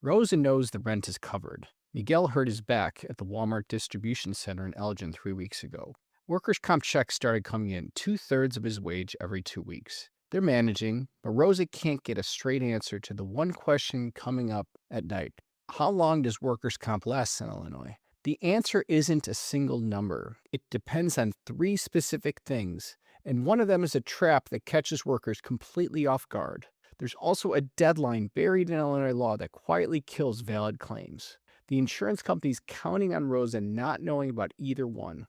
Rosa knows the rent is covered. Miguel hurt his back at the Walmart distribution center in Elgin 3 weeks ago. Workers' comp checks started coming in 2/3 of his wage every 2 weeks. They're managing, but Rosa can't get a straight answer to the one question coming up at night. How long does workers' comp last in Illinois? The answer isn't a single number. It depends on three specific things, and one of them is a trap that catches workers completely off guard. There's also a deadline buried in Illinois law that quietly kills valid claims. The insurance company's counting on Rosa not knowing about either one.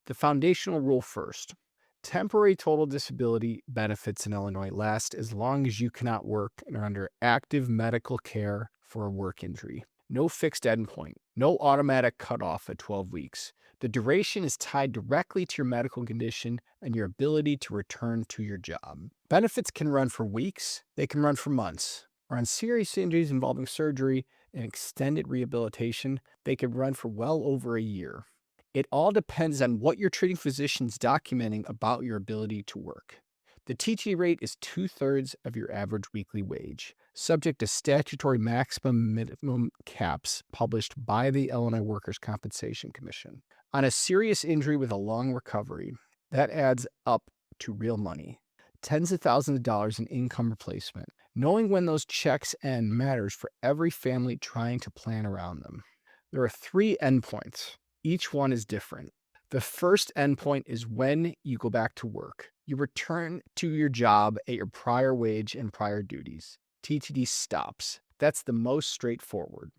The foundational rule first. Temporary total disability benefits in Illinois last as long as you cannot work and are under active medical care for a work injury. No fixed endpoint, no automatic cutoff at 12 weeks. The duration is tied directly to your medical condition and your ability to return to your job. Benefits can run for weeks, they can run for months, or on serious injuries involving surgery and extended rehabilitation, they can run for well over a year. It all depends on what your treating physician's documenting about your ability to work. The TT rate is 2/3 of your average weekly wage, subject to statutory maximum minimum caps published by the Illinois Workers' Compensation Commission. On a serious injury with a long recovery, that adds up to real money. Tens of thousands of dollars in income replacement. Knowing when those checks end matters for every family trying to plan around them. There are 3 endpoints. Each one is different. The first endpoint is when you go back to work. You return to your job at your prior wage and prior duties. TTD stops. That's the most straightforward.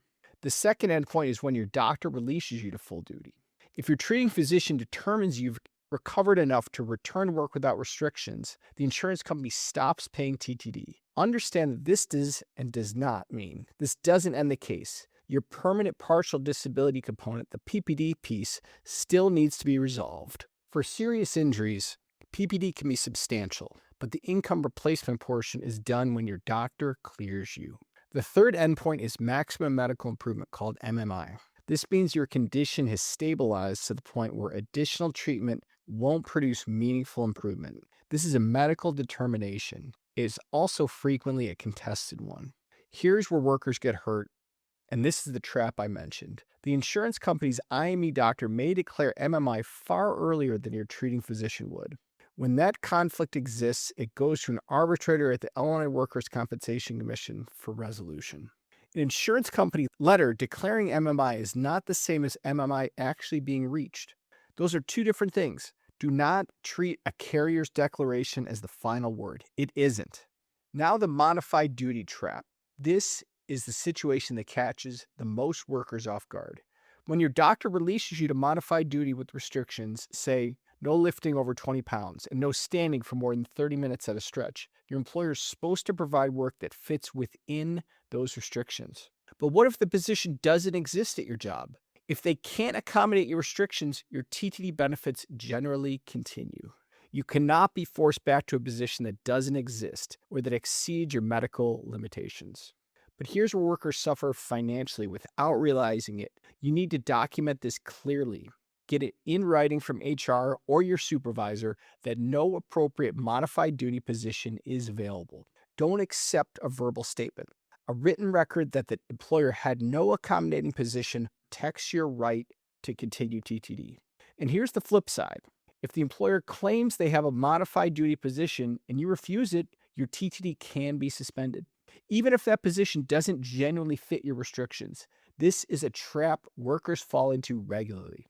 The second endpoint is when your doctor releases you to full duty. If your treating physician determines you've recovered enough to return to work without restrictions, the insurance company stops paying TTD. Understand that this does not end the case. Your permanent partial disability component, the PPD piece, still needs to be resolved. For serious injuries, PPD can be substantial, but the income replacement portion is done when your doctor clears you. The third endpoint is maximum medical improvement, called MMI. This means your condition has stabilized to the point where additional treatment won't produce meaningful improvement. This is a medical determination. It is also frequently a contested one. Here's where workers get hurt. And this is the trap I mentioned. The insurance company's IME doctor may declare MMI far earlier than your treating physician would. When that conflict exists, it goes to an arbitrator at the Illinois Workers' Compensation Commission for resolution. An insurance company letter declaring MMI is not the same as MMI actually being reached. Those are two different things. Do not treat a carrier's declaration as the final word. It isn't. Now the modified duty trap. This is the situation that catches the most workers off guard. When your doctor releases you to modified duty with restrictions, say no lifting over 20 pounds and no standing for more than 30 minutes at a stretch, your employer is supposed to provide work that fits within those restrictions. But what if the position doesn't exist at your job? If they can't accommodate your restrictions, your TTD benefits generally continue. You cannot be forced back to a position that doesn't exist or that exceeds your medical limitations. But here's where workers suffer financially without realizing it. You need to document this clearly. Get it in writing from HR or your supervisor that no appropriate modified duty position is available. Don't accept a verbal statement. A written record that the employer had no accommodating position protects your right to continue TTD. And here's the flip side. If the employer claims they have a modified duty position and you refuse it, your TTD can be suspended. Even if that position doesn't genuinely fit your restrictions, this is a trap workers fall into regularly.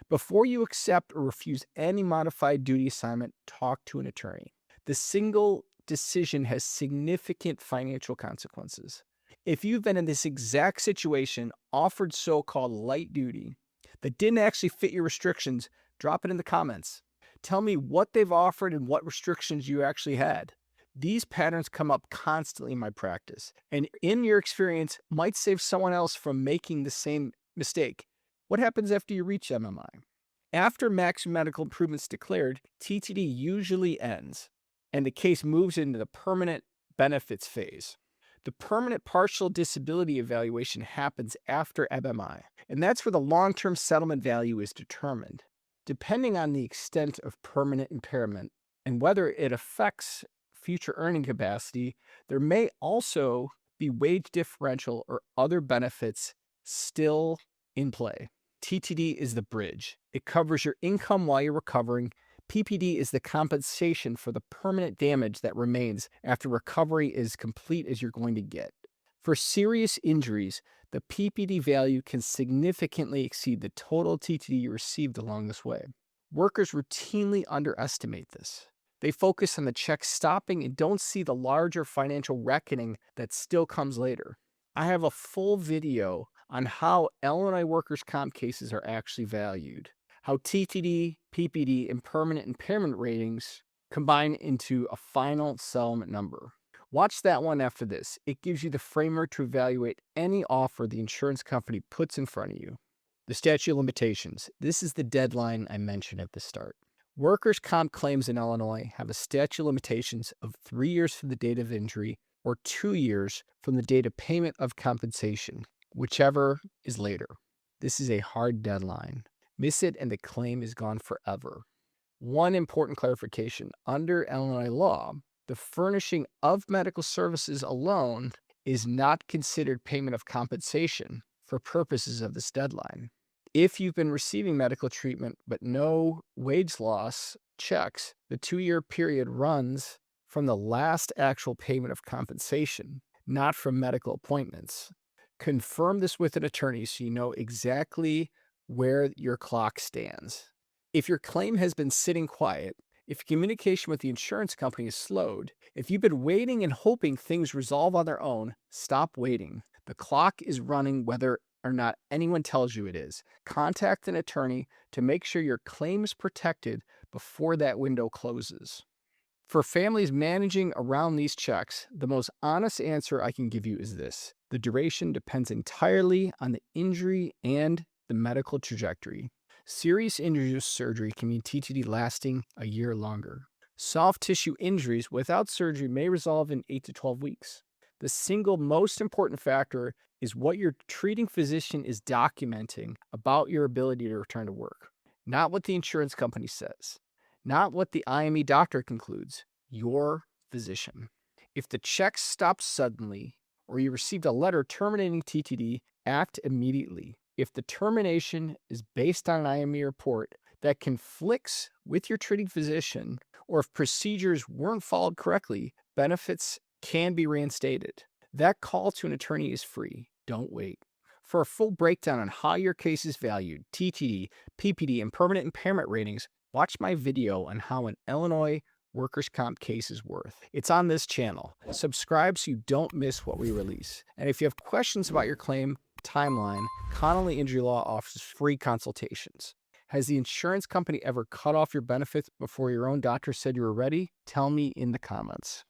Before you accept or refuse any modified duty assignment, talk to an attorney. The single decision has significant financial consequences. If you've been in this exact situation, offered so-called light duty that didn't actually fit your restrictions, drop it in the comments. Tell me what they've offered and what restrictions you actually had. These patterns come up constantly in my practice, and in your experience, might save someone else from making the same mistake. What happens after you reach MMI? After maximum medical improvements declared, TTD usually ends, and the case moves into the permanent benefits phase. The permanent partial disability evaluation happens after MMI, and that's where the long-term settlement value is determined. Depending on the extent of permanent impairment and whether it affects future earning capacity, there may also the wage differential or other benefits still in play. TTD is the bridge. It covers your income while you're recovering. PPD is the compensation for the permanent damage that remains after recovery is complete as you're going to get. For serious injuries, the PPD value can significantly exceed the total TTD you received along this way. Workers routinely underestimate this. They focus on the check stopping and don't see the larger financial reckoning that still comes later. I have a full video on how Illinois workers' comp cases are actually valued, how TTD, PPD, and permanent impairment ratings combine into a final settlement number. Watch that one after this. It gives you the framework to evaluate any offer the insurance company puts in front of you. The statute of limitations. This is the deadline I mentioned at the start. Workers' comp claims in Illinois have a statute of limitations of 3 years from the date of injury or 2 years from the date of payment of compensation, whichever is later. This is a hard deadline. Miss it and the claim is gone forever. One important clarification. Under Illinois law, the furnishing of medical services alone is not considered payment of compensation for purposes of this deadline. If you've been receiving medical treatment but no wage loss checks, the 2-year period runs from the last actual payment of compensation, not from medical appointments. Confirm this with an attorney so you know exactly where your clock stands. If your claim has been sitting quiet, if communication with the insurance company is slowed, if you've been waiting and hoping things resolve on their own, stop waiting. The clock is running whether or not anyone tells you it is. Contact an attorney to make sure your claim is protected before that window closes. For families managing around these checks, the most honest answer I can give you is this. The duration depends entirely on the injury and the medical trajectory. Serious injuries with surgery can mean TTD lasting a year longer. Soft tissue injuries without surgery may resolve in 8 to 12 weeks. The single most important factor is what your treating physician is documenting about your ability to return to work, not what the insurance company says, not what the IME doctor concludes, your physician. If the check stops suddenly or you received a letter terminating TTD, act immediately. If the termination is based on an IME report that conflicts with your treating physician, or if procedures weren't followed correctly, benefits can be reinstated. That call to an attorney is free. Don't wait. For a full breakdown on how your case is valued, TTD, PPD, and permanent impairment ratings, watch my video on how an Illinois workers' comp case is worth. It's on this channel. Subscribe so you don't miss what we release. And if you have questions about your claim timeline, Connolly Injury Law offers free consultations. Has the insurance company ever cut off your benefits before your own doctor said you were ready? Tell me in the comments.